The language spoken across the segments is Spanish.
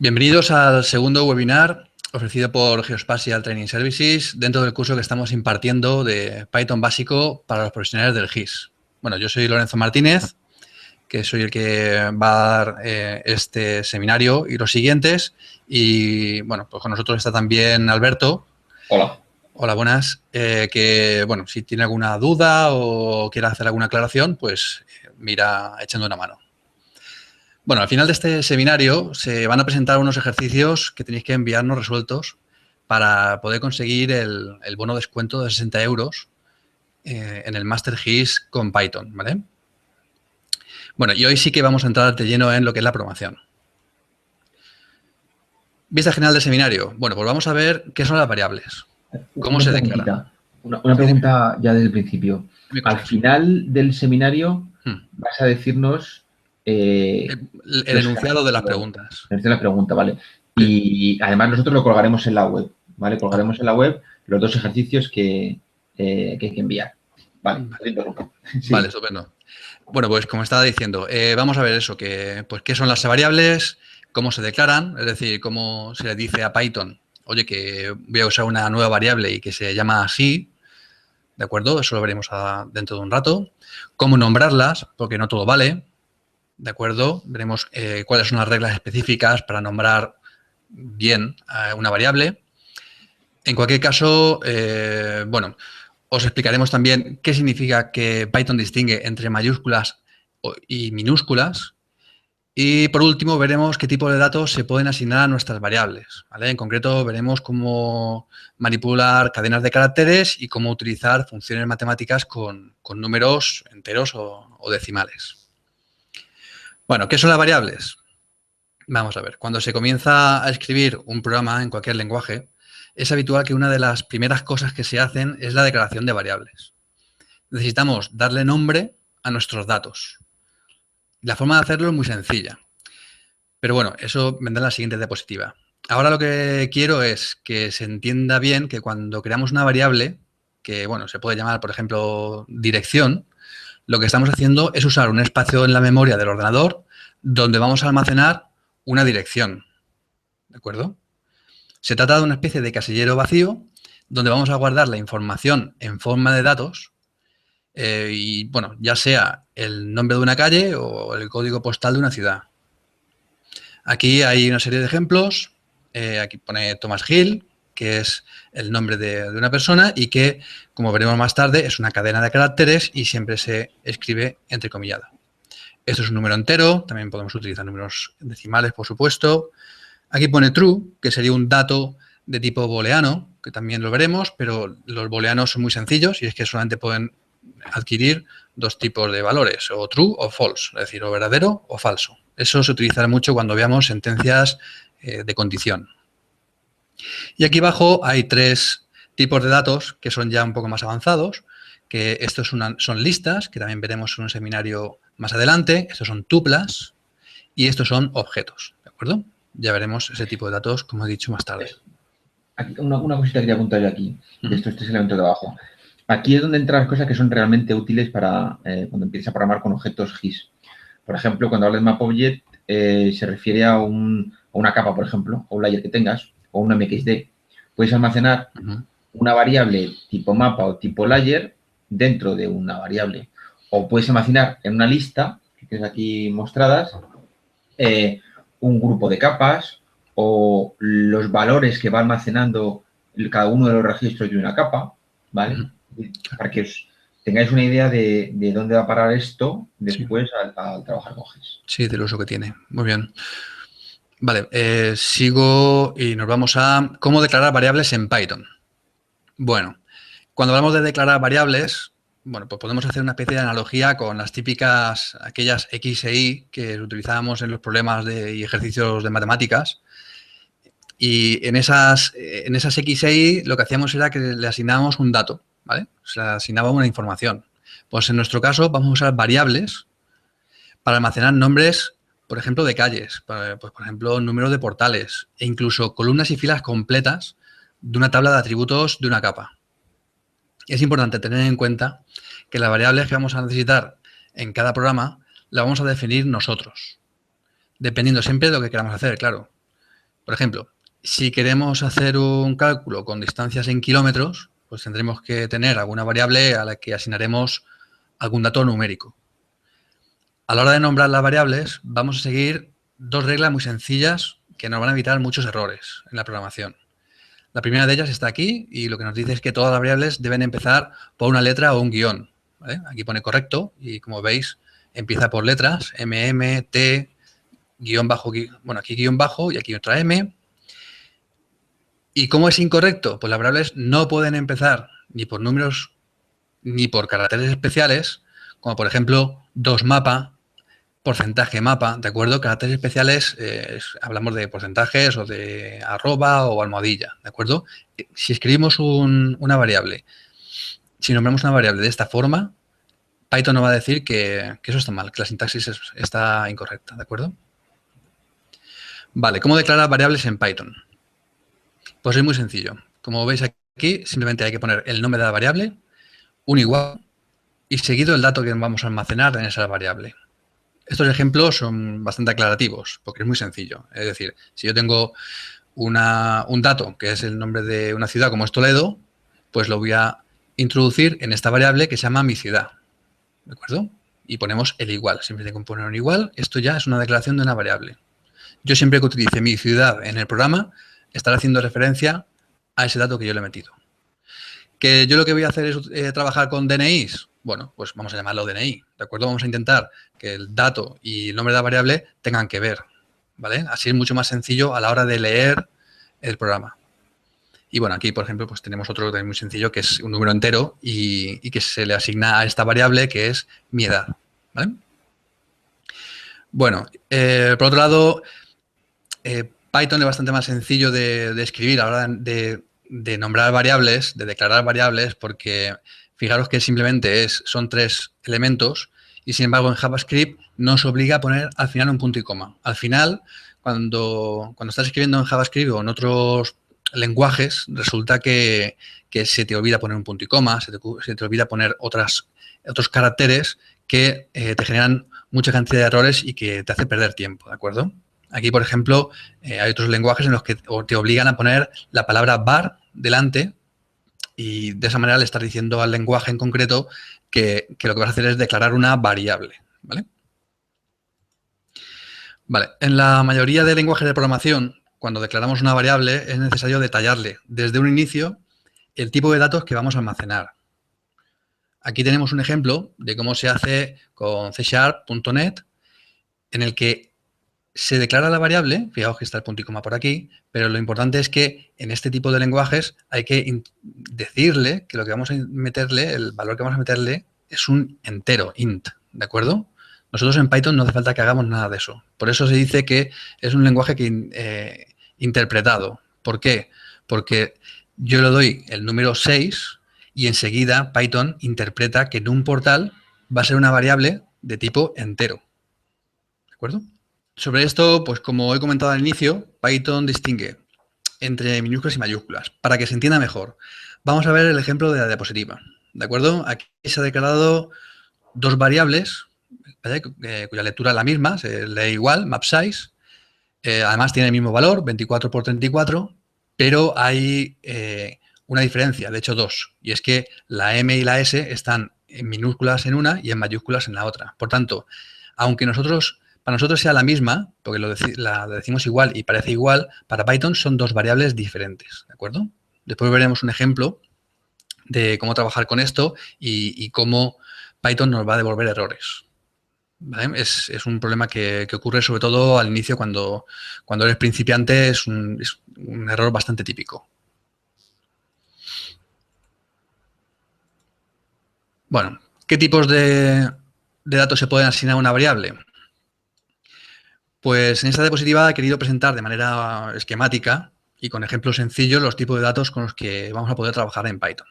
Bienvenidos al segundo webinar ofrecido por Geospatial Training Services dentro del curso que estamos impartiendo de Python básico para los profesionales del GIS. Bueno, yo soy Lorenzo Martínez, que soy el que va a dar este seminario y los siguientes. Y bueno, pues con nosotros está también Alberto. Hola. Hola, buenas. Que bueno, si tiene alguna duda o quiere hacer alguna aclaración, pues mira echando una mano. Bueno, al final de este seminario se van a presentar unos ejercicios que tenéis que enviarnos resueltos para poder conseguir el bono descuento de 60 euros en el Master GIS con Python, ¿vale? Bueno, y hoy sí que vamos a entrar de lleno en lo que es la programación. Vista general del seminario. Bueno, pues vamos a ver qué son las variables. ¿Cómo se declaran? Una pregunta ya desde el principio. Al final del seminario vas a decirnos... el enunciado de las preguntas. El enunciado de la pregunta, vale. Y además nosotros lo colgaremos en la web, ¿vale? Colgaremos en la web los dos ejercicios que hay que enviar. Vale, sí. Vale, estupendo. Bueno, pues como estaba diciendo, vamos a ver eso, pues qué son las variables, cómo se declaran, es decir, cómo se le dice a Python, oye, que voy a usar una nueva variable y que se llama así, ¿de acuerdo? Eso lo veremos dentro de un rato. Cómo nombrarlas, porque no todo vale, ¿de acuerdo? Veremos cuáles son las reglas específicas para nombrar bien una variable. En cualquier caso, bueno, os explicaremos también qué significa que Python distingue entre mayúsculas y minúsculas. Y por último, veremos qué tipo de datos se pueden asignar a nuestras variables, ¿vale? En concreto, veremos cómo manipular cadenas de caracteres y cómo utilizar funciones matemáticas con números enteros o decimales. Bueno, ¿qué son las variables? Vamos a ver, cuando se comienza a escribir un programa en cualquier lenguaje, es habitual que una de las primeras cosas que se hacen es la declaración de variables. Necesitamos darle nombre a nuestros datos. La forma de hacerlo es muy sencilla. Pero bueno, eso vendrá en la siguiente diapositiva. Ahora lo que quiero es que se entienda bien que cuando creamos una variable, que bueno, se puede llamar, por ejemplo, dirección, lo que estamos haciendo es usar un espacio en la memoria del ordenador donde vamos a almacenar una dirección. ¿De acuerdo? Se trata de una especie de casillero vacío donde vamos a guardar la información en forma de datos y, bueno, ya sea el nombre de una calle o el código postal de una ciudad. Aquí hay una serie de ejemplos. Aquí pone Thomas Hill, que es el nombre de una persona y que, como veremos más tarde, es una cadena de caracteres y siempre se escribe entrecomillada. Esto es un número entero, también podemos utilizar números decimales, por supuesto. Aquí pone true, que sería un dato de tipo booleano, que también lo veremos, pero los booleanos son muy sencillos y es que solamente pueden adquirir dos tipos de valores, o true o false, es decir, o verdadero o falso. Eso se utilizará mucho cuando veamos sentencias de condición. Y aquí abajo hay tres tipos de datos que son ya un poco más avanzados, que estos son listas, que también veremos en un seminario más adelante, estos son tuplas y estos son objetos, ¿de acuerdo? Ya veremos ese tipo de datos, como he dicho, más tarde. Aquí, una cosita que quería apuntar yo aquí, de estos tres elementos de abajo. Aquí es donde entran las cosas que son realmente útiles para cuando empiezas a programar con objetos GIS. Por ejemplo, cuando hablas de MapObject, se refiere a una capa, por ejemplo, o un layer que tengas, o un MXD. Puedes almacenar una variable tipo mapa o tipo layer dentro de una variable. O puedes almacenar en una lista, que tienes aquí mostradas, un grupo de capas o los valores que va almacenando cada uno de los registros de una capa, ¿vale? Para que os tengáis una idea de dónde va a parar esto después al trabajar con GIS. Sí, del uso que tiene. Muy bien. Vale, sigo y nos vamos a cómo declarar variables en Python. Bueno, cuando hablamos de declarar variables, bueno, pues podemos hacer una especie de analogía con las típicas, aquellas X e Y que utilizábamos en los problemas y ejercicios de matemáticas. Y en esas X e Y lo que hacíamos era que le asignábamos un dato, ¿vale? Se le asignaba una información. Pues en nuestro caso vamos a usar variables para almacenar nombres, por ejemplo, de calles, pues por ejemplo, números de portales e incluso columnas y filas completas de una tabla de atributos de una capa. Es importante tener en cuenta que las variables que vamos a necesitar en cada programa las vamos a definir nosotros, dependiendo siempre de lo que queramos hacer, claro. Por ejemplo, si queremos hacer un cálculo con distancias en kilómetros, pues tendremos que tener alguna variable a la que asignaremos algún dato numérico. A la hora de nombrar las variables, vamos a seguir dos reglas muy sencillas que nos van a evitar muchos errores en la programación. La primera de ellas está aquí y lo que nos dice es que todas las variables deben empezar por una letra o un guión. ¿Vale? Aquí pone correcto y como veis empieza por letras, M, T, guión bajo, bueno, aquí guión bajo y aquí otra M. ¿Y cómo es incorrecto? Pues las variables no pueden empezar ni por números ni por caracteres especiales, como por ejemplo 2 mapa, porcentaje mapa, ¿de acuerdo? Caracteres especiales, hablamos de porcentajes o de arroba o almohadilla, ¿de acuerdo? Si escribimos una variable, si nombramos una variable de esta forma, Python nos va a decir que eso está mal, que la sintaxis está incorrecta, ¿de acuerdo? Vale, ¿cómo declarar variables en Python? Pues es muy sencillo. Como veis aquí, simplemente hay que poner el nombre de la variable, un igual, y seguido el dato que vamos a almacenar en esa variable. Estos ejemplos son bastante aclarativos, porque es muy sencillo. Es decir, si yo tengo un dato, que es el nombre de una ciudad como es Toledo, pues lo voy a introducir en esta variable que se llama mi ciudad. ¿De acuerdo? Y ponemos el igual. Siempre tengo que poner un igual. Esto ya es una declaración de una variable. Yo siempre que utilice mi ciudad en el programa, estaré haciendo referencia a ese dato que yo le he metido. ¿Que yo lo que voy a hacer es trabajar con DNIs? Bueno, pues vamos a llamarlo DNI, ¿de acuerdo? Vamos a intentar que el dato y el nombre de la variable tengan que ver, ¿vale? Así es mucho más sencillo a la hora de leer el programa. Y bueno, aquí, por ejemplo, pues tenemos otro también muy sencillo, que es un número entero y que se le asigna a esta variable, que es mi edad, ¿vale? Bueno, por otro lado, Python es bastante más sencillo de escribir a la hora de nombrar variables, de declarar variables, porque fijaros que simplemente son 3 elementos y, sin embargo, en JavaScript nos obliga a poner al final un punto y coma. Al final, cuando estás escribiendo en JavaScript o en otros lenguajes, resulta que se te olvida poner un punto y coma, se te olvida poner otros caracteres que te generan mucha cantidad de errores y que te hace perder tiempo, ¿de acuerdo? Aquí, por ejemplo, hay otros lenguajes en los que te obligan a poner la palabra var delante y de esa manera le estás diciendo al lenguaje en concreto que lo que vas a hacer es declarar una variable, ¿vale? Vale, en la mayoría de lenguajes de programación, cuando declaramos una variable, es necesario detallarle desde un inicio el tipo de datos que vamos a almacenar. Aquí tenemos un ejemplo de cómo se hace con C#.net, en el que se declara la variable, fijaos que está el punto y coma por aquí, pero lo importante es que en este tipo de lenguajes hay que decirle que lo que vamos a meterle, el valor que vamos a meterle, es un entero, int, ¿de acuerdo? Nosotros en Python no hace falta que hagamos nada de eso. Por eso se dice que es un lenguaje interpretado. ¿Por qué? Porque yo le doy el número 6 y enseguida Python interpreta que en un portal va a ser una variable de tipo entero. ¿De acuerdo? Sobre esto, pues como he comentado al inicio, Python distingue entre minúsculas y mayúsculas. Para que se entienda mejor, vamos a ver el ejemplo de la diapositiva. ¿De acuerdo? Aquí se ha declarado 2 variables, ¿vale? Cuya lectura es la misma, se lee igual, mapSize. Además tiene el mismo valor, 24 por 34, pero hay una diferencia, de hecho 2, y es que la M y la S están en minúsculas en una y en mayúsculas en la otra. Por tanto, aunque para nosotros sea la misma, porque la decimos igual y parece igual, para Python son 2 variables diferentes, ¿de acuerdo? Después veremos un ejemplo de cómo trabajar con esto y cómo Python nos va a devolver errores. ¿Vale? Es un problema que ocurre sobre todo al inicio cuando eres principiante, es un error bastante típico. Bueno, ¿qué tipos de datos se pueden asignar a una variable? Pues en esta diapositiva he querido presentar de manera esquemática y con ejemplos sencillos los tipos de datos con los que vamos a poder trabajar en Python.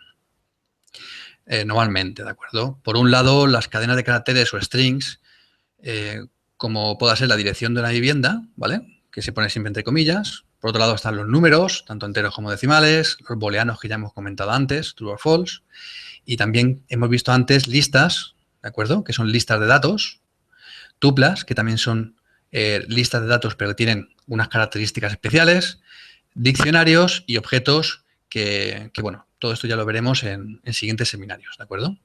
Normalmente, ¿de acuerdo? Por un lado, las cadenas de caracteres o strings, como pueda ser la dirección de una vivienda, ¿vale? Que se pone siempre entre comillas. Por otro lado están los números, tanto enteros como decimales, los booleanos que ya hemos comentado antes, true or false. Y también hemos visto antes listas, ¿de acuerdo? Que son listas de datos. Tuplas, que también son listas de datos, pero que tienen unas características especiales, diccionarios y objetos que bueno, todo esto ya lo veremos en siguientes seminarios, ¿de acuerdo?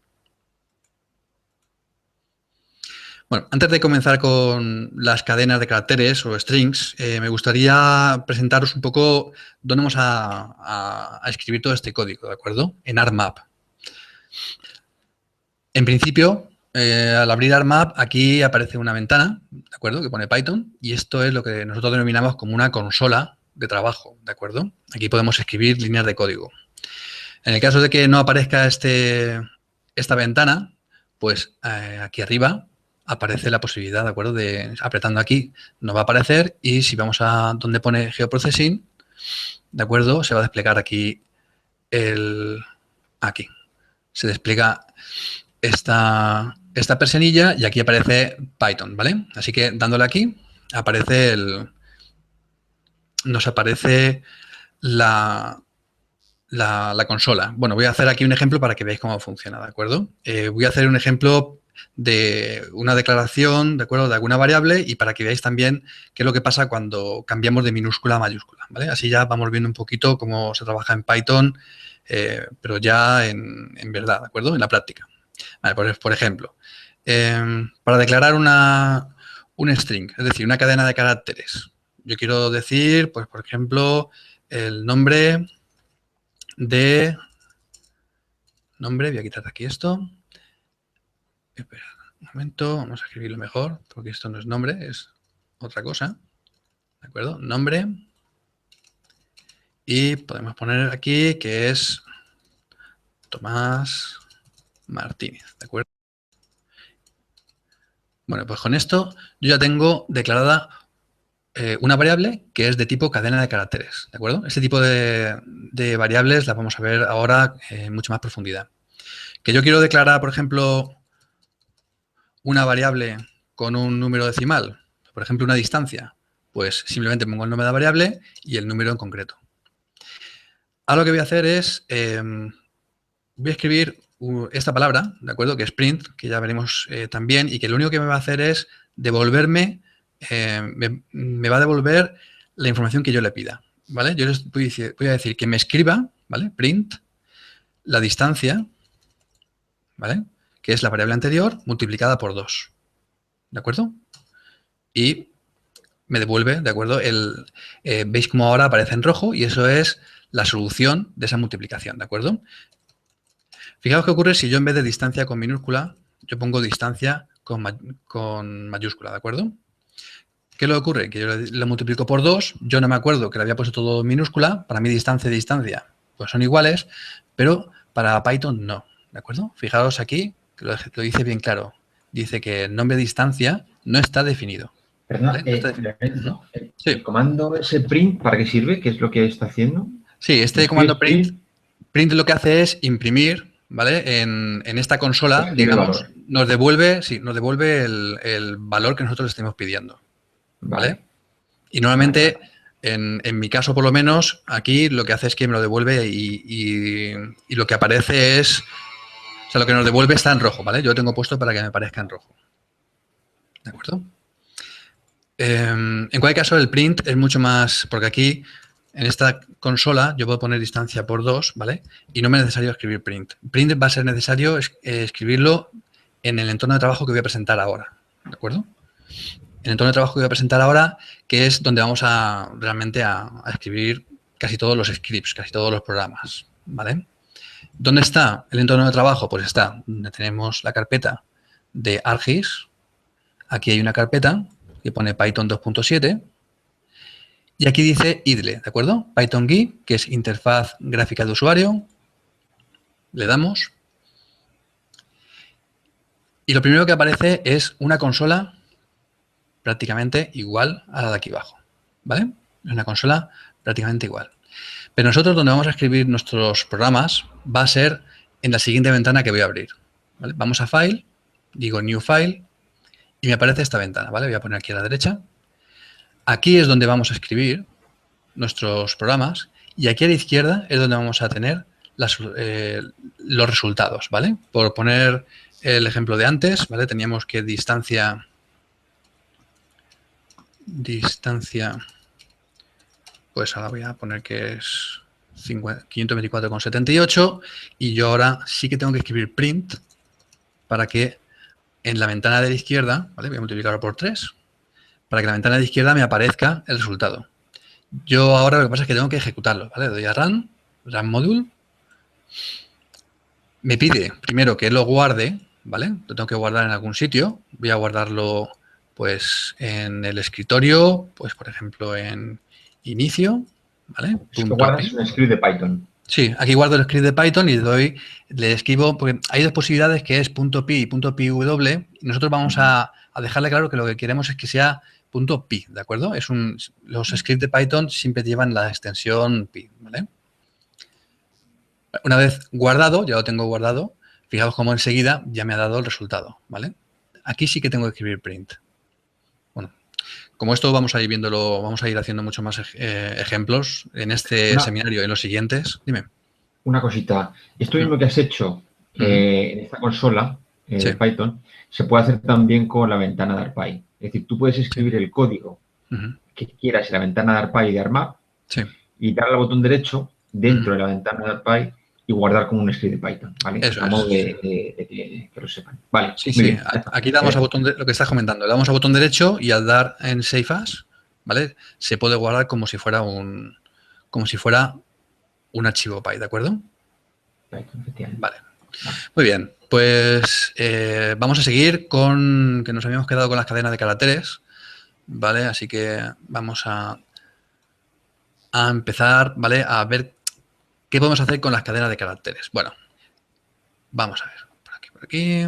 Bueno, antes de comenzar con las cadenas de caracteres o strings, me gustaría presentaros un poco dónde vamos a escribir todo este código, ¿de acuerdo? En ArmMap. En principio, al abrir ArmMap, aquí aparece una ventana, ¿de acuerdo?, que pone Python, y esto es lo que nosotros denominamos como una consola de trabajo, ¿de acuerdo? Aquí podemos escribir líneas de código. En el caso de que no aparezca esta ventana, pues aquí arriba aparece la posibilidad, ¿de acuerdo?, de apretando aquí nos va a aparecer, y si vamos a donde pone Geoprocessing, ¿de acuerdo?, se va a desplegar aquí aquí. Se despliega esta persianilla y aquí aparece Python, ¿vale? Así que dándole aquí nos aparece la consola. Bueno, voy a hacer aquí un ejemplo para que veáis cómo funciona, ¿de acuerdo? Voy a hacer un ejemplo de una declaración, ¿de acuerdo?, de alguna variable, y para que veáis también qué es lo que pasa cuando cambiamos de minúscula a mayúscula, ¿vale? Así ya vamos viendo un poquito cómo se trabaja en Python, pero ya en verdad, ¿de acuerdo?, en la práctica. Vale, por ejemplo, para declarar un string, es decir, una cadena de caracteres, yo quiero decir, pues, por ejemplo, el nombre, voy a quitar de aquí esto. Espera un momento, vamos a escribirlo mejor, porque esto no es nombre, es otra cosa. ¿De acuerdo? Nombre. Y podemos poner aquí que es Tomás Martínez. ¿De acuerdo? Bueno, pues con esto yo ya tengo declarada una variable que es de tipo cadena de caracteres. ¿De acuerdo? Este tipo de variables las vamos a ver ahora en mucha más profundidad. Que yo quiero declarar, por ejemplo, una variable con un número decimal, por ejemplo, una distancia, pues simplemente pongo el nombre de la variable y el número en concreto. Ahora lo que voy a hacer es, voy a escribir esta palabra, ¿de acuerdo?, que es print, que ya veremos también, y que lo único que me va a hacer es devolverme, me va a devolver la información que yo le pida, ¿vale? Yo les voy a decir que me escriba, ¿vale?, print, la distancia, ¿vale?, que es la variable anterior, multiplicada por 2. ¿De acuerdo? Y me devuelve, ¿de acuerdo? Veis cómo ahora aparece en rojo y eso es la solución de esa multiplicación, ¿de acuerdo? Fijaos qué ocurre si yo en vez de distancia con minúscula, yo pongo distancia con mayúscula, ¿de acuerdo? ¿Qué le ocurre? Que yo lo multiplico por 2, yo no me acuerdo que le había puesto todo en minúscula, para mí distancia y distancia pues son iguales, pero para Python no, ¿de acuerdo? Fijaos aquí, que lo dice bien claro, dice que el nombre de distancia no está definido. Perdona, ¿vale? No está definido. ¿El comando ese print para qué sirve? ¿Qué es lo que está haciendo? Sí, este comando print lo que hace es imprimir, ¿vale? En esta consola, digamos, nos devuelve el valor que nosotros le estemos pidiendo, ¿vale? Y normalmente, en mi caso por lo menos, aquí lo que hace es que me lo devuelve y lo que aparece es, o sea, lo que nos devuelve está en rojo, ¿vale? Yo lo tengo puesto para que me parezca en rojo. ¿De acuerdo? En cualquier caso, el print es mucho más, porque aquí, en esta consola, yo puedo poner distancia por 2, ¿vale? Y no me es necesario escribir print. Print va a ser necesario escribirlo en el entorno de trabajo que voy a presentar ahora, ¿de acuerdo? En el entorno de trabajo que voy a presentar ahora, que es donde vamos realmente a escribir casi todos los scripts, casi todos los programas, ¿vale? ¿Dónde está el entorno de trabajo? Pues está donde tenemos la carpeta de ArcGIS. Aquí hay una carpeta que pone Python 2.7 y aquí dice IDLE, ¿de acuerdo? Python GUI, que es interfaz gráfica de usuario. Le damos. Y lo primero que aparece es una consola prácticamente igual a la de aquí abajo, ¿vale? Es una consola prácticamente igual. Pero nosotros donde vamos a escribir nuestros programas va a ser en la siguiente ventana que voy a abrir, ¿vale? Vamos a File, digo New File y me aparece esta ventana, ¿vale? Voy a poner aquí a la derecha. Aquí es donde vamos a escribir nuestros programas y aquí a la izquierda es donde vamos a tener los resultados, ¿vale? Por poner el ejemplo de antes, ¿vale? Teníamos que distancia pues ahora voy a poner que es 524,78 y yo ahora sí que tengo que escribir print para que en la ventana de la izquierda, ¿vale? Voy a multiplicarlo por 3, para que en la ventana de la izquierda me aparezca el resultado. Yo ahora lo que pasa es que tengo que ejecutarlo, ¿vale? Le doy a run module. Me pide primero que lo guarde, ¿vale? Lo tengo que guardar en algún sitio. Voy a guardarlo, pues, en el escritorio, pues, por ejemplo, en inicio, ¿vale? Esto guardas un script de Python. Sí, aquí guardo el script de Python y le escribo, porque hay dos posibilidades que es .py y .py, y nosotros vamos a dejarle claro que lo que queremos es que sea .py, ¿de acuerdo? Los scripts de Python siempre llevan la extensión py, ¿vale? Una vez guardado, ya lo tengo guardado, fijaos cómo enseguida ya me ha dado el resultado, ¿vale? Aquí sí que tengo que escribir print. Bueno, como esto vamos a ir viéndolo, vamos a ir haciendo muchos más ejemplos en este seminario y en los siguientes. Dime. Una cosita. Esto mismo que has hecho en esta consola de Python, se puede hacer también con la ventana de ARPy. Es decir, tú puedes escribir el código que quieras en la ventana de ARPy de ARMAP y darle al botón derecho dentro de la ventana de ARPy y guardar como un script de Python, ¿vale? Eso a modo de que lo sepan. Vale. Sí, sí. Aquí damos a botón lo que estás comentando. Le damos a botón derecho y al dar en Save As, ¿vale? Se puede guardar como si fuera un archivo Py, ¿de acuerdo? Vale. Muy bien. Pues vamos a seguir con que nos habíamos quedado con las cadenas de caracteres, ¿vale? Así que vamos a empezar, ¿vale? A ver qué podemos hacer con las cadenas de caracteres. Bueno, vamos a ver. Por aquí.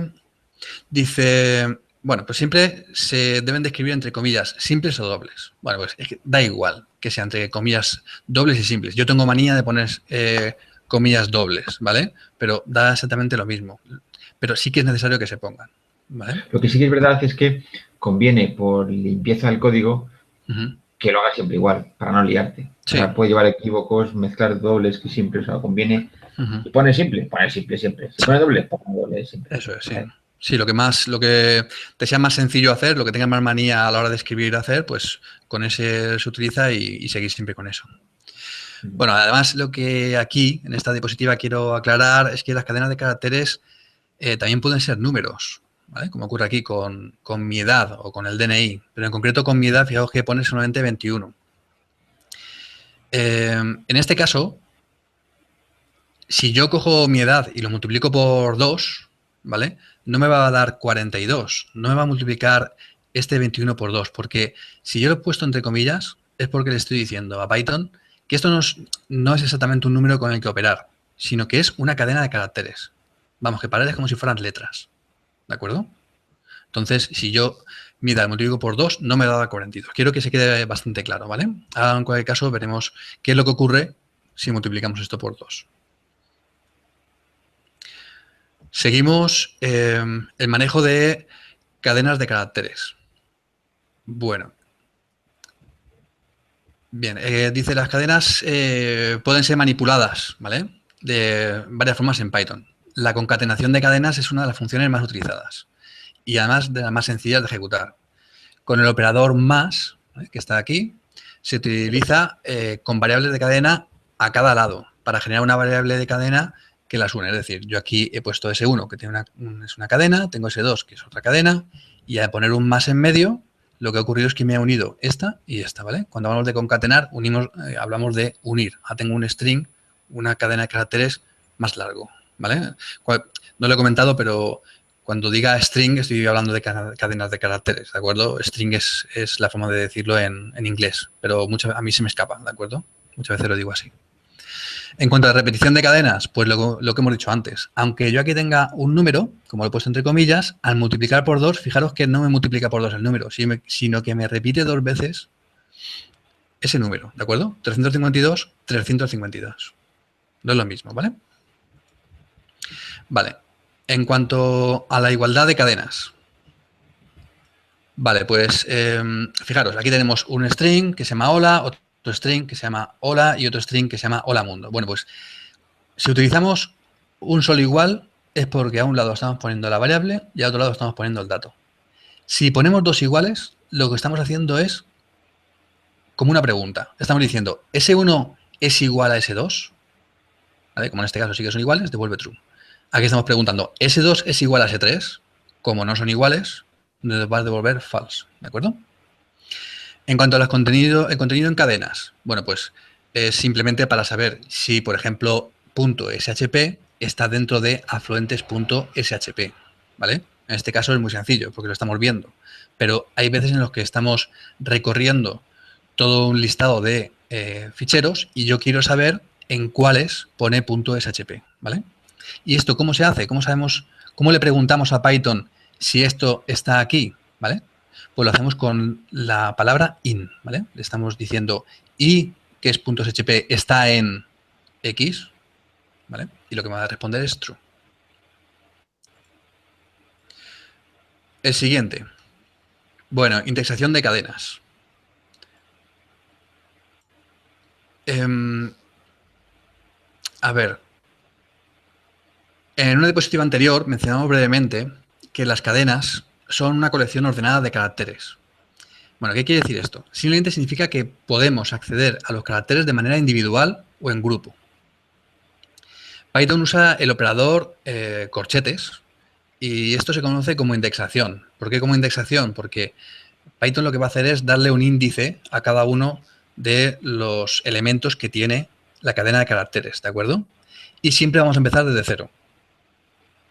Dice, bueno, pues siempre se deben de escribir entre comillas simples o dobles. Bueno, pues es que da igual que sea entre comillas dobles y simples. Yo tengo manía de poner comillas dobles, ¿vale? Pero da exactamente lo mismo. Pero sí que es necesario que se pongan, ¿vale? Lo que sí que es verdad es que conviene, por limpieza del código, que lo hagas siempre igual, para no liarte. Sí. O sea, puede llevar equívocos, mezclar dobles que simples, o sea, conviene. Si pones simple, poner simple siempre. Si pones doble, pon doble siempre. Eso es, sí. Sí, lo que te sea más sencillo hacer, lo que tengas más manía a la hora de escribir hacer, pues con ese se utiliza y seguir siempre con eso. Bueno, además lo que aquí, en esta diapositiva, quiero aclarar es que las cadenas de caracteres también pueden ser números, ¿vale? Como ocurre aquí con mi edad o con el DNI, pero en concreto con mi edad, fijaos que pone solamente 21. En este caso, si yo cojo mi edad y lo multiplico por 2, ¿vale? No me va a dar 42, no me va a multiplicar este 21 por 2, porque si yo lo he puesto entre comillas, es porque le estoy diciendo a Python que esto no es exactamente un número con el que operar, sino que es una cadena de caracteres. Vamos, que parece como si fueran letras, ¿de acuerdo? Entonces, si yo mi edad multiplico por 2, no me da 42. Quiero que se quede bastante claro, ¿vale? Ahora, en cualquier caso, veremos qué es lo que ocurre si multiplicamos esto por 2. Seguimos el manejo de cadenas de caracteres. Bueno. Bien, dice las cadenas pueden ser manipuladas, ¿vale? De varias formas en Python. La concatenación de cadenas es una de las funciones más utilizadas y además de las más sencillas de ejecutar. Con el operador más, ¿vale?, que está aquí, se utiliza con variables de cadena a cada lado para generar una variable de cadena que las une. Es decir, yo aquí he puesto S1, que es una cadena, tengo S2, que es otra cadena, y al poner un más en medio, lo que ha ocurrido es que me ha unido esta y esta, ¿vale? Cuando hablamos de concatenar, hablamos de unir. Ahora tengo un string, una cadena de caracteres más largo, ¿vale? No lo he comentado, pero cuando diga string estoy hablando de cadenas de caracteres, ¿de acuerdo? String es la forma de decirlo en inglés, pero a mí se me escapa, ¿de acuerdo? Muchas veces lo digo así. En cuanto a repetición de cadenas, pues lo que hemos dicho antes. Aunque yo aquí tenga un número, como lo he puesto entre comillas, al multiplicar por 2, fijaros que no me multiplica por 2 el número, sino que me repite 2 veces ese número, ¿de acuerdo? 352, 352. No es lo mismo, ¿vale? Vale. En cuanto a la igualdad de cadenas. Vale, pues fijaros, aquí tenemos un string que se llama hola, otro string que se llama hola y otro string que se llama hola mundo. Bueno, pues si utilizamos un solo igual es porque a un lado estamos poniendo la variable y a otro lado estamos poniendo el dato. Si ponemos dos iguales, lo que estamos haciendo es como una pregunta. Estamos diciendo, ¿S1 es igual a S2? ¿Vale? Como en este caso sí que son iguales, devuelve true. Aquí estamos preguntando, ¿S2 es igual a S3? Como no son iguales, nos va a devolver false. ¿De acuerdo? En cuanto al contenido, el contenido en cadenas, bueno, pues es simplemente para saber si, por ejemplo, .shp está dentro de afluentes.shp, ¿vale? En este caso es muy sencillo porque lo estamos viendo, pero hay veces en los que estamos recorriendo todo un listado de ficheros y yo quiero saber en cuáles pone .shp, ¿vale? ¿Y esto cómo se hace? ¿Cómo sabemos, cómo le preguntamos a Python si esto está aquí, ¿vale? Pues lo hacemos con la palabra in, ¿vale? Le estamos diciendo y que es .shp está en X, ¿vale? Y lo que me va a responder es true. El siguiente. Bueno, indexación de cadenas. A ver. En una diapositiva anterior mencionamos brevemente que las cadenas son una colección ordenada de caracteres. Bueno, ¿qué quiere decir esto? Simplemente significa que podemos acceder a los caracteres de manera individual o en grupo. Python usa el operador corchetes y esto se conoce como indexación. ¿Por qué como indexación? Porque Python lo que va a hacer es darle un índice a cada uno de los elementos que tiene la cadena de caracteres, ¿de acuerdo? Y siempre vamos a empezar desde cero.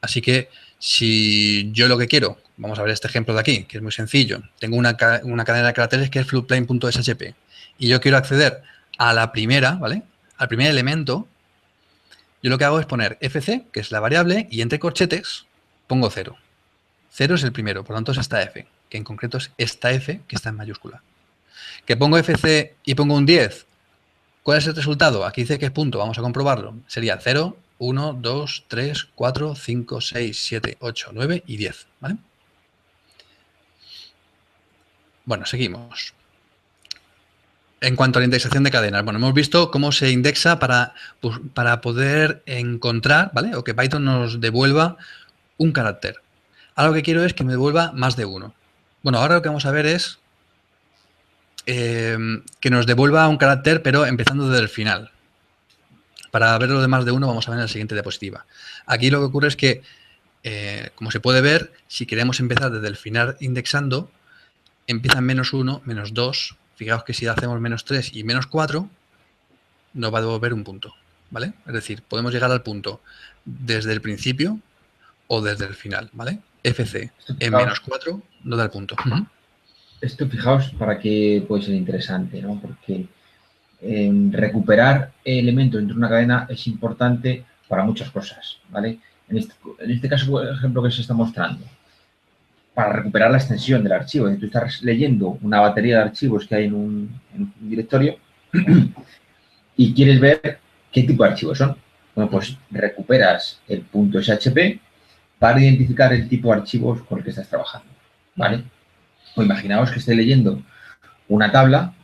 Así que si yo lo que quiero, vamos a ver este ejemplo de aquí, que es muy sencillo. Tengo una cadena de caracteres que es floodplain.shp y yo quiero acceder a la primera, ¿vale? Al primer elemento. Yo lo que hago es poner fc, que es la variable, y entre corchetes pongo 0. 0 es el primero, por lo tanto es esta f, que en concreto es esta f que está en mayúscula. Que pongo fc y pongo un 10. ¿Cuál es el resultado? Aquí dice que es punto, vamos a comprobarlo. Sería 0, 1, 2, 3, 4, 5, 6, 7, 8, 9 y 10. ¿Vale? Bueno, seguimos. En cuanto a la indexación de cadenas, bueno, hemos visto cómo se indexa para poder encontrar, ¿vale? O que Python nos devuelva un carácter. Ahora lo que quiero es que me devuelva más de uno. Bueno, ahora lo que vamos a ver es que nos devuelva un carácter, pero empezando desde el final. Para ver lo de más de uno, vamos a ver en la siguiente diapositiva. Aquí lo que ocurre es que, como se puede ver, si queremos empezar desde el final indexando, empieza en -1, -2. Fijaos que si hacemos -3 y -4, nos va a devolver un punto, ¿vale? Es decir, podemos llegar al punto desde el principio o desde el final, ¿vale? FC en -4 nos da el punto. Esto, fijaos, para qué puede ser interesante, ¿no? Porque recuperar elementos dentro de una cadena es importante para muchas cosas, ¿vale? En este caso, por ejemplo, que se está mostrando, para recuperar la extensión del archivo. Tú estás leyendo una batería de archivos que hay en un directorio y quieres ver qué tipo de archivos son. Bueno, pues recuperas el .shp para identificar el tipo de archivos con el que estás trabajando, ¿vale? O imaginaos que esté leyendo una tabla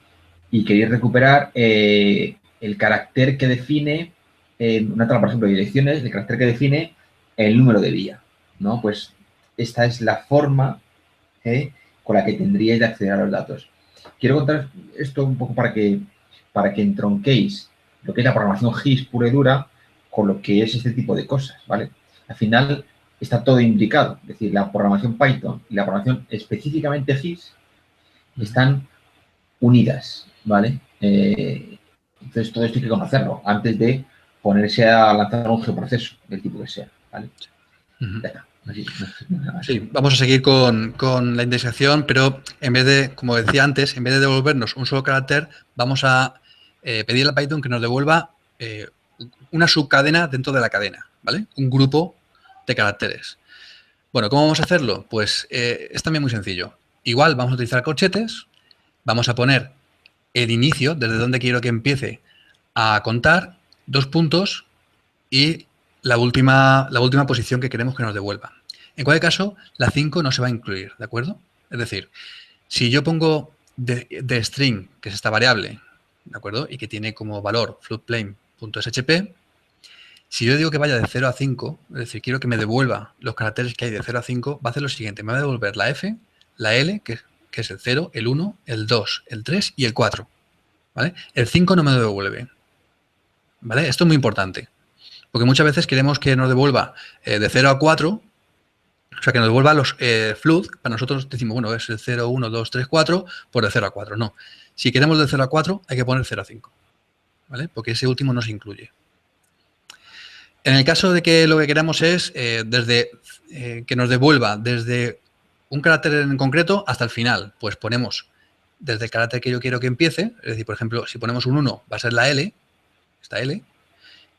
y queréis recuperar el carácter que define, una tabla, por ejemplo, de direcciones, el carácter que define el número de vía, ¿no? Pues esta es la forma con la que tendríais de acceder a los datos. Quiero contar esto un poco para que entronquéis lo que es la programación GIS pura y dura con lo que es este tipo de cosas, ¿vale? Al final está todo implicado, es decir, la programación Python y la programación específicamente GIS están unidas, ¿vale? Entonces todo esto hay que conocerlo antes de ponerse a lanzar un geoproceso del tipo que sea, ¿vale? Ya está. Sí, vamos a seguir con la indexación, pero en vez de, como decía antes, en vez de devolvernos un solo carácter, vamos a pedirle a Python que nos devuelva una subcadena dentro de la cadena, ¿vale? Un grupo de caracteres. Bueno, ¿cómo vamos a hacerlo? Pues es también muy sencillo. Igual vamos a utilizar corchetes, vamos a poner el inicio, desde donde quiero que empiece a contar, 2 puntos y la última posición que queremos que nos devuelva. En cualquier caso, la 5 no se va a incluir, ¿de acuerdo? Es decir, si yo pongo de string, que es esta variable, ¿de acuerdo? Y que tiene como valor floodplain.shp, si yo digo que vaya de 0 a 5, es decir, quiero que me devuelva los caracteres que hay de 0 a 5, va a hacer lo siguiente, me va a devolver la F, la L, que es el 0, el 1, el 2, el 3 y el 4. ¿vale? El 5 no me devuelve, ¿vale? Esto es muy importante, porque muchas veces queremos que nos devuelva de 0 a 4, o sea, que nos devuelva los flood. Para nosotros decimos, bueno, es el 0, 1, 2, 3, 4, por de 0 a 4. No. Si queremos de 0 a 4, hay que poner 0 a 5, ¿vale? Porque ese último no se incluye. En el caso de que lo que queramos es que nos devuelva desde un carácter en concreto hasta el final, pues ponemos desde el carácter que yo quiero que empiece, es decir, por ejemplo, si ponemos un 1 va a ser la L, esta L,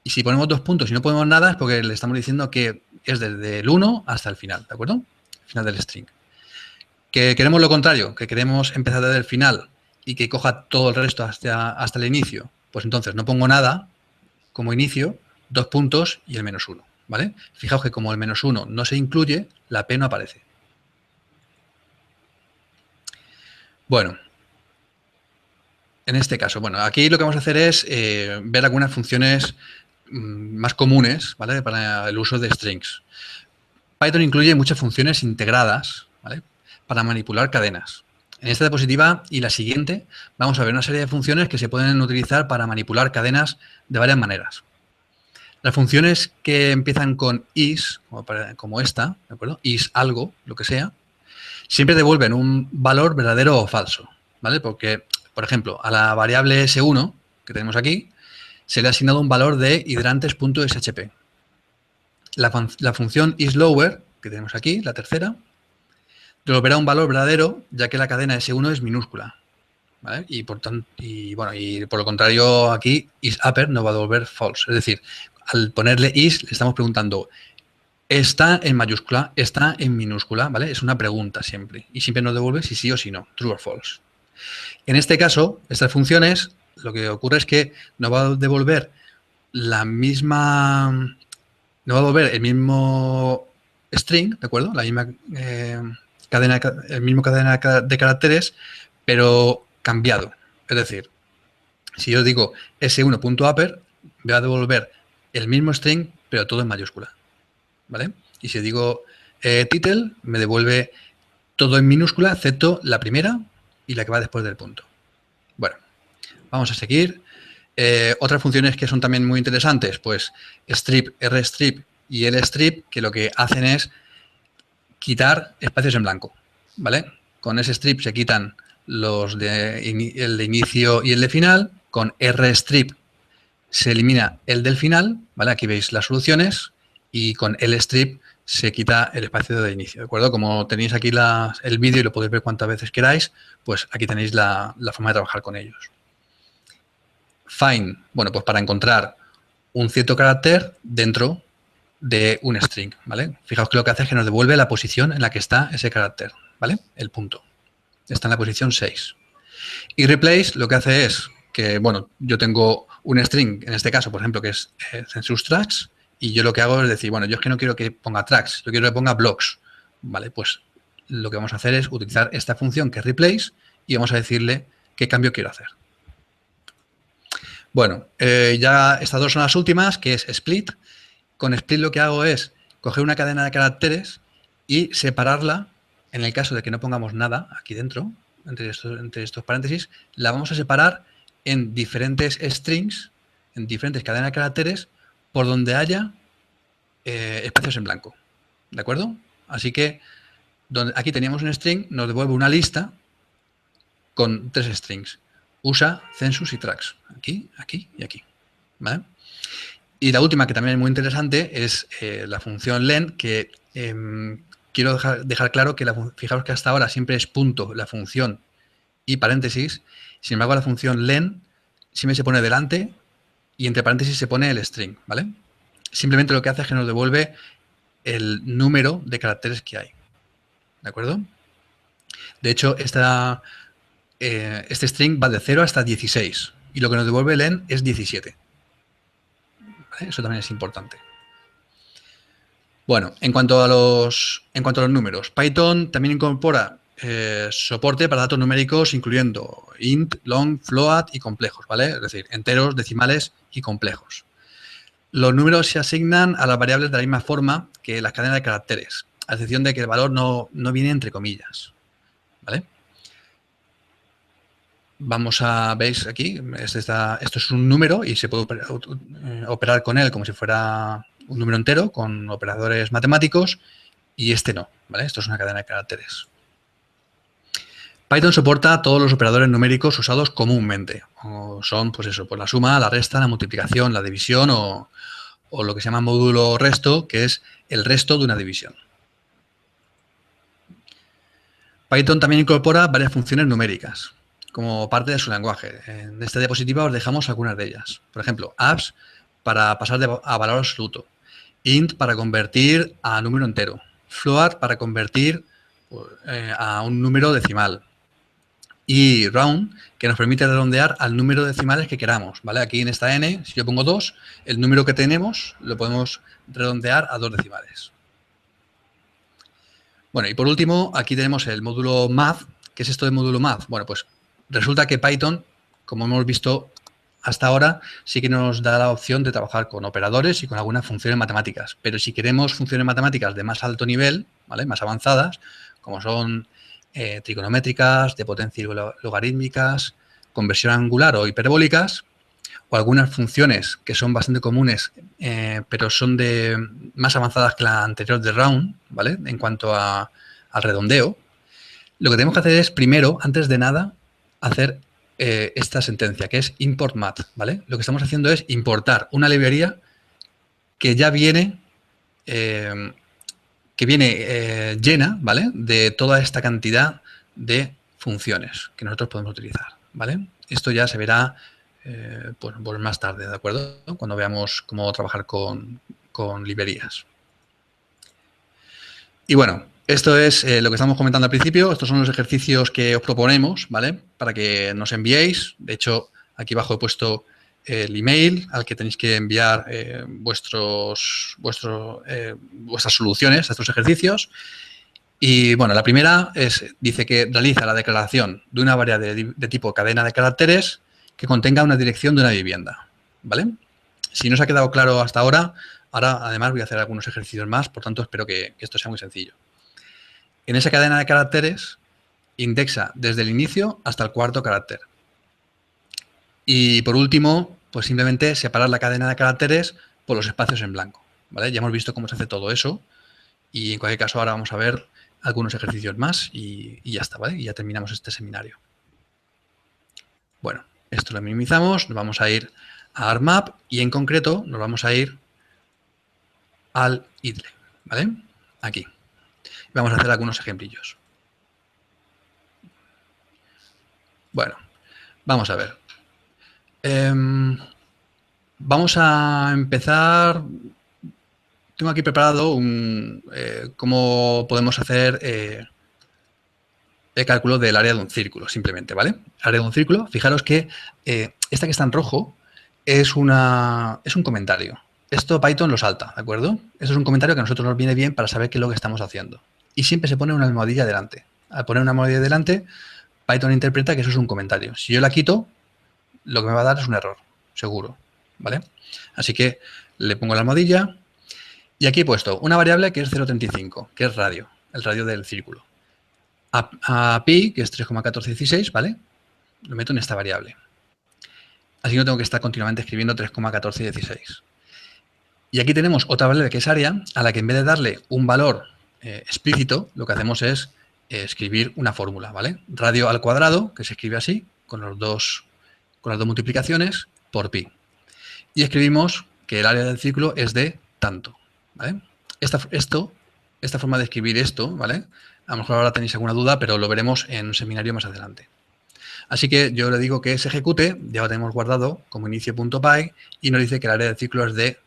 y si ponemos 2 puntos y no ponemos nada es porque le estamos diciendo que es desde el 1 hasta el final, ¿de acuerdo? Final del string. Que queremos lo contrario, que queremos empezar desde el final y que coja todo el resto hasta el inicio, pues entonces no pongo nada como inicio, 2 puntos y el -1, ¿vale? Fijaos que como el -1 no se incluye, la P no aparece. Bueno, en este caso, bueno, aquí lo que vamos a hacer es ver algunas funciones más comunes, ¿vale? Para el uso de strings. Python incluye muchas funciones integradas, ¿vale? Para manipular cadenas. En esta diapositiva y la siguiente vamos a ver una serie de funciones que se pueden utilizar para manipular cadenas de varias maneras. Las funciones que empiezan con is, como esta, ¿de acuerdo? Is algo, lo que sea, siempre devuelven un valor verdadero o falso, ¿vale? Porque, por ejemplo, a la variable S1 que tenemos aquí, se le ha asignado un valor de hidrantes.shp. La función isLower, que tenemos aquí, la tercera, devolverá un valor verdadero, ya que la cadena S1 es minúscula, ¿vale? Y por lo contrario, aquí isUpper nos va a devolver false. Es decir, al ponerle is, le estamos preguntando, ¿está en mayúscula? ¿Está en minúscula? ¿Vale? Es una pregunta siempre. Y siempre nos devuelve si sí o si no, true or false. En este caso, estas funciones, lo que ocurre es que nos va a devolver el mismo string, ¿de acuerdo? La misma el mismo cadena de caracteres, pero cambiado. Es decir, si yo digo s1.upper, me va a devolver el mismo string, pero todo en mayúscula, ¿vale? Y si digo title, me devuelve todo en minúscula, excepto la primera y la que va después del punto. Bueno, vamos a seguir. Otras funciones que son también muy interesantes, pues strip, rstrip y lstrip, que lo que hacen es quitar espacios en blanco, ¿vale? Con ese strip se quitan el de inicio y el de final. Con rstrip se elimina el del final, ¿vale? Aquí veis las soluciones. Y con lstrip se quita el espacio de inicio, ¿de acuerdo? Como tenéis aquí el vídeo y lo podéis ver cuantas veces queráis, pues aquí tenéis la forma de trabajar con ellos. Find, bueno, pues para encontrar un cierto carácter dentro de un string, ¿vale? Fijaos que lo que hace es que nos devuelve la posición en la que está ese carácter, ¿vale? El punto. Está en la posición 6. Y replace lo que hace es que, bueno, yo tengo un string, en este caso, por ejemplo, que es census tracks, y yo lo que hago es decir, bueno, yo es que no quiero que ponga tracks, yo quiero que ponga blocks, ¿vale? Pues lo que vamos a hacer es utilizar esta función que es replace y vamos a decirle qué cambio quiero hacer. Bueno, ya estas dos son las últimas, que es split. Con split lo que hago es coger una cadena de caracteres y separarla, en el caso de que no pongamos nada aquí dentro, entre estos paréntesis, la vamos a separar en diferentes strings, en diferentes cadenas de caracteres, por donde haya espacios en blanco. ¿De acuerdo? Así que aquí teníamos un string, nos devuelve una lista con 3 strings. USA, census y tracks. Aquí, aquí y aquí. ¿Vale? Y la última, que también es muy interesante, es la función len, que quiero dejar claro que fijaos que hasta ahora siempre es punto la función y paréntesis. Sin embargo, la función len siempre se pone delante y entre paréntesis se pone el string, ¿vale? Simplemente lo que hace es que nos devuelve el número de caracteres que hay. ¿De acuerdo? De hecho, este string va de 0 hasta 16 y lo que nos devuelve len es 17. ¿Vale? Eso también es importante. Bueno, en cuanto a los números, Python también incorpora soporte para datos numéricos incluyendo int, long, float y complejos, ¿vale? Es decir, enteros, decimales y complejos. Los números se asignan a las variables de la misma forma que las cadenas de caracteres, a excepción de que el valor no viene entre comillas, ¿vale? vamos a, veis aquí, esto es un número y se puede operar con él como si fuera un número entero con operadores matemáticos y este no, ¿vale? Esto es una cadena de caracteres. Python soporta todos los operadores numéricos usados comúnmente. O son, pues eso, pues la suma, la resta, la multiplicación, la división o lo que se llama módulo resto, que es el resto de una división. Python también incorpora varias funciones numéricas como parte de su lenguaje. En esta diapositiva os dejamos algunas de ellas. Por ejemplo, abs para pasar a valor absoluto, int para convertir a número entero, float para convertir a un número decimal y round que nos permite redondear al número de decimales que queramos. ¿Vale? Aquí en esta n, si yo pongo 2, el número que tenemos lo podemos redondear a 2 decimales. Bueno, y por último, aquí tenemos el módulo math. ¿Qué es esto de módulo math? Bueno, pues resulta que Python, como hemos visto hasta ahora, sí que nos da la opción de trabajar con operadores y con algunas funciones matemáticas. Pero si queremos funciones matemáticas de más alto nivel, ¿vale? Más avanzadas, como son trigonométricas, de potencia logarítmicas, conversión angular o hiperbólicas, o algunas funciones que son bastante comunes, pero son más avanzadas que la anterior de round, ¿vale? En cuanto al redondeo, lo que tenemos que hacer es, primero, antes de nada, hacer esta sentencia, que es import math, ¿vale? Lo que estamos haciendo es importar una librería que ya viene, llena, ¿vale? De toda esta cantidad de funciones que nosotros podemos utilizar, ¿vale? Esto ya se verá pues más tarde, ¿de acuerdo? Cuando veamos cómo trabajar con librerías. Y bueno, esto es lo que estamos comentando al principio. Estos son los ejercicios que os proponemos, ¿vale? Para que nos enviéis. De hecho, aquí abajo he puesto el email al que tenéis que enviar vuestras soluciones a estos ejercicios. Y bueno, la primera dice que realiza la declaración de una variable de tipo cadena de caracteres que contenga una dirección de una vivienda, ¿vale? Si no os ha quedado claro hasta ahora además voy a hacer algunos ejercicios más, por tanto espero que esto sea muy sencillo. En esa cadena de caracteres indexa desde el inicio hasta el cuarto carácter. Y por último, pues simplemente separar la cadena de caracteres por los espacios en blanco, ¿vale? Ya hemos visto cómo se hace todo eso y en cualquier caso ahora vamos a ver algunos ejercicios más y ya está, ¿vale? Y ya terminamos este seminario. Bueno, esto lo minimizamos, nos vamos a ir a ArmMap y en concreto nos vamos a ir al idle, ¿vale? Aquí. Vamos a hacer algunos ejemplillos. Bueno, vamos a ver. Vamos a empezar. Tengo aquí preparado cómo podemos hacer el cálculo del área de un círculo, simplemente, ¿vale? Área de un círculo. Fijaros que esta que está en rojo es un comentario. Esto Python lo salta, ¿de acuerdo? Esto es un comentario que a nosotros nos viene bien para saber qué es lo que estamos haciendo. Y siempre se pone una almohadilla delante. Al poner una almohadilla delante, Python interpreta que eso es un comentario. Si yo la quito, lo que me va a dar es un error, seguro, ¿vale? Así que le pongo la almohadilla y aquí he puesto una variable que es 0,35, que es radio, el radio del círculo. A pi, que es 3,1416, ¿vale? Lo meto en esta variable. Así no tengo que estar continuamente escribiendo 3,1416. Y aquí tenemos otra variable que es área, a la que en vez de darle un valor explícito, lo que hacemos es escribir una fórmula, ¿vale? Radio al cuadrado, que se escribe así, con las dos multiplicaciones, por pi. Y escribimos que el área del círculo es de tanto, ¿vale? Esta forma de escribir esto, ¿vale? A lo mejor ahora tenéis alguna duda, pero lo veremos en un seminario más adelante. Así que yo le digo que se ejecute, ya lo tenemos guardado como inicio.py y nos dice que el área del círculo es de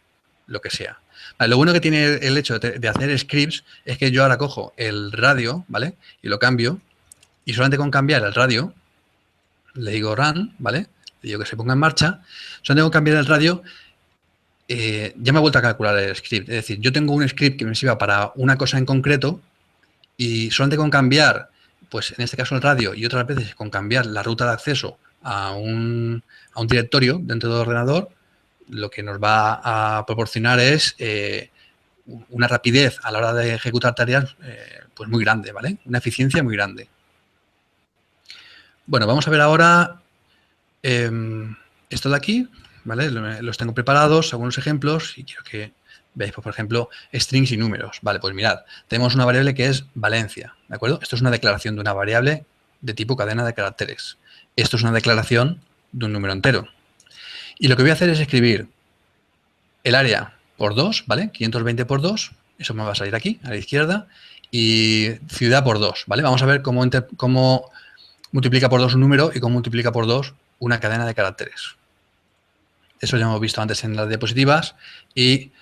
lo que sea. Vale, lo bueno que tiene el hecho de hacer scripts es que yo ahora cojo el radio, ¿vale? Y lo cambio y solamente con cambiar el radio, le digo run, ¿vale? Le digo que se ponga en marcha, solamente con cambiar el radio ya me ha vuelto a calcular el script. Es decir, yo tengo un script que me sirva para una cosa en concreto y solamente con cambiar, pues en este caso el radio y otras veces con cambiar la ruta de acceso a un directorio dentro del ordenador, lo que nos va a proporcionar es una rapidez a la hora de ejecutar tareas pues muy grande, ¿vale? Una eficiencia muy grande. Bueno, vamos a ver ahora esto de aquí, ¿vale? Los tengo preparados, algunos ejemplos, y quiero que veáis, pues, por ejemplo, strings y números. Vale, pues mirad, tenemos una variable que es Valencia, ¿de acuerdo? Esto es una declaración de una variable de tipo cadena de caracteres. Esto es una declaración de un número entero. Y lo que voy a hacer es escribir el área por 2, ¿vale? 520 por 2, eso me va a salir aquí, a la izquierda, y ciudad por 2, ¿vale? Vamos a ver cómo multiplica por 2 un número y cómo multiplica por 2 una cadena de caracteres. Eso ya hemos visto antes en las diapositivas y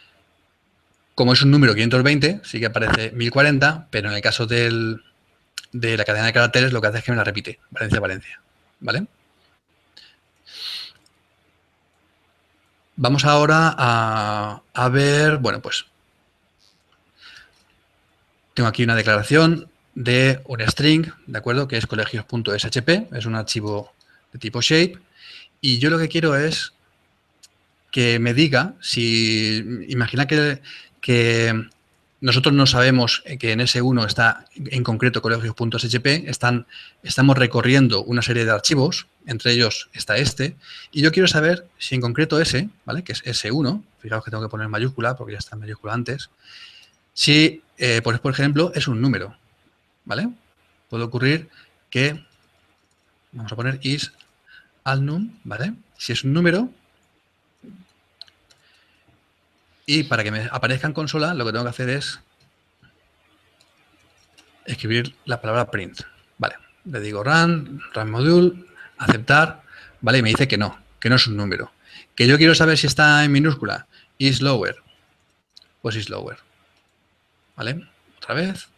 como es un número 520, sí que aparece 1040, pero en el caso de la cadena de caracteres lo que hace es que me la repite, Valencia, Valencia, ¿vale? Vamos ahora a ver, bueno, pues tengo aquí una declaración de un string, ¿de acuerdo? Que es colegios.shp, es un archivo de tipo shape, y yo lo que quiero es que me diga si, imagina que nosotros no sabemos que en S1 está en concreto colegios.shp, estamos recorriendo una serie de archivos, entre ellos está este, y yo quiero saber si en concreto ese, ¿vale? Que es S1, fijaos que tengo que poner mayúscula porque ya está en mayúscula antes, si, por ejemplo, es un número, ¿vale? Puede ocurrir que, vamos a poner is alnum, ¿vale? Si es un número, y para que me aparezca en consola, lo que tengo que hacer es escribir la palabra print. Vale, le digo run module, aceptar, vale, y me dice que no es un número. Que yo quiero saber si está en minúscula, is lower, pues is lower. ¿Vale? Otra vez.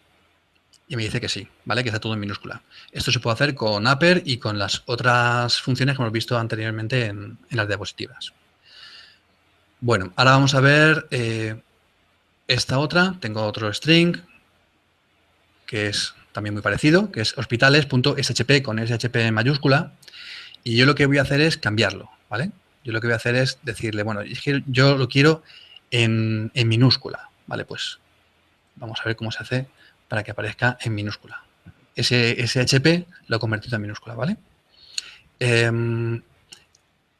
Y me dice que sí, ¿vale? Que está todo en minúscula. Esto se puede hacer con upper y con las otras funciones que hemos visto anteriormente en las diapositivas. Bueno, ahora vamos a ver esta otra. Tengo otro string que es también muy parecido, que es hospitales.shp con shp en mayúscula. Y yo lo que voy a hacer es cambiarlo, ¿vale? Yo lo que voy a hacer es decirle, bueno, es que yo lo quiero en minúscula, ¿vale? Pues vamos a ver cómo se hace para que aparezca en minúscula. Ese shp lo he convertido en minúscula, ¿vale?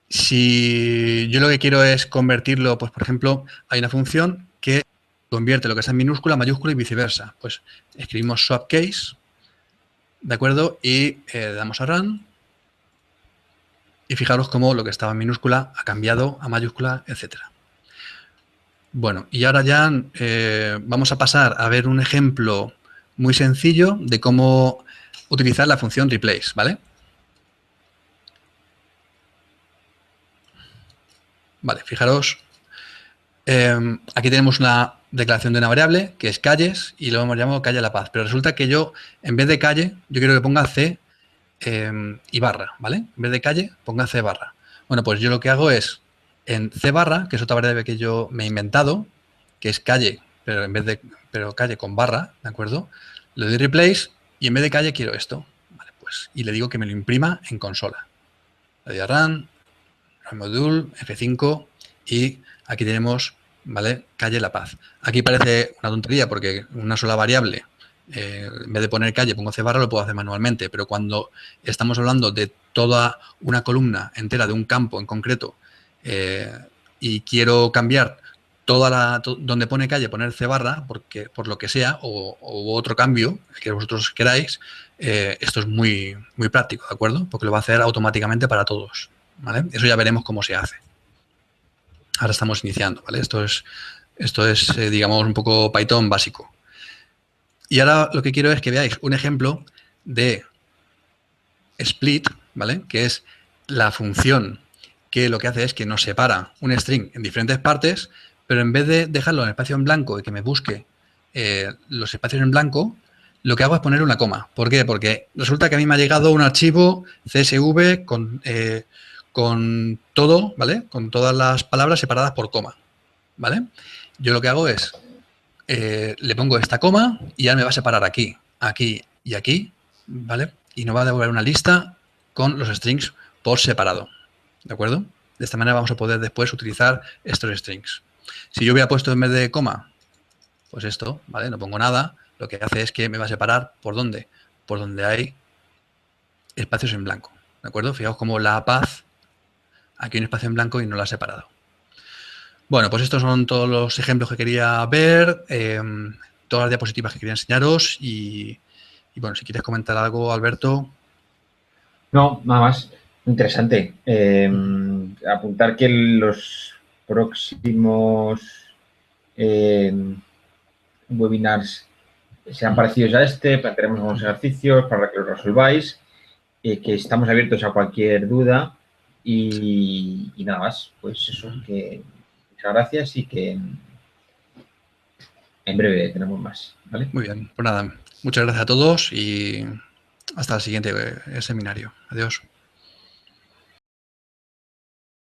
Si yo lo que quiero es convertirlo, pues por ejemplo, hay una función que convierte lo que está en minúscula a mayúscula y viceversa. Pues escribimos swap case, ¿de acuerdo? Y le damos a run. Y fijaros cómo lo que estaba en minúscula ha cambiado a mayúscula, etcétera. Bueno, y ahora ya vamos a pasar a ver un ejemplo muy sencillo de cómo utilizar la función replace, ¿vale? Vale, fijaros, aquí tenemos una declaración de una variable que es calles y lo hemos llamado calle La Paz, pero resulta que yo, en vez de calle, yo quiero que ponga C y barra, ¿vale? En vez de calle, ponga C barra. Bueno, pues yo lo que hago es, en C barra, que es otra variable que yo me he inventado, que es calle, pero calle con barra, ¿de acuerdo? Le doy replace y en vez de calle quiero esto, ¿vale? Pues, y le digo que me lo imprima en consola. Le doy a run module, F5 y aquí tenemos, ¿vale? Calle La Paz. Aquí parece una tontería porque una sola variable, en vez de poner calle pongo C barra, lo puedo hacer manualmente, pero cuando estamos hablando de toda una columna entera de un campo en concreto y quiero cambiar donde pone calle, poner C barra, porque, por lo que sea, o otro cambio que vosotros queráis, esto es muy, muy práctico, ¿de acuerdo? Porque lo va a hacer automáticamente para todos. ¿Vale? Eso ya veremos cómo se hace. Ahora estamos iniciando, ¿vale? Esto es digamos, un poco Python básico. Y ahora lo que quiero es que veáis un ejemplo de split, ¿vale? Que es la función que lo que hace es que nos separa un string en diferentes partes, pero en vez de dejarlo en espacio en blanco y que me busque los espacios en blanco, lo que hago es poner una coma. ¿Por qué? Porque resulta que a mí me ha llegado un archivo CSV con todo, ¿vale? Con todas las palabras separadas por coma, ¿vale? Yo lo que hago es, le pongo esta coma y ya me va a separar aquí, aquí y aquí, ¿vale? Y nos va a devolver una lista con los strings por separado, ¿de acuerdo? De esta manera vamos a poder después utilizar estos strings. Si yo hubiera puesto en vez de coma, pues esto, ¿vale? No pongo nada, lo que hace es que me va a separar, ¿por dónde? Por donde hay espacios en blanco, ¿de acuerdo? Fijaos como la paz, aquí hay un espacio en blanco y no la ha separado. Bueno, pues estos son todos los ejemplos que quería ver, todas las diapositivas que quería enseñaros y bueno, si quieres comentar algo, Alberto. No, nada más. Interesante. Apuntar que los próximos webinars sean parecidos a este, plantearemos algunos ejercicios para que los resolváis, que estamos abiertos a cualquier duda y nada más. Pues eso, que muchas gracias y que en breve tenemos más. ¿Vale? Muy bien, pues nada, muchas gracias a todos y hasta el siguiente seminario. Adiós.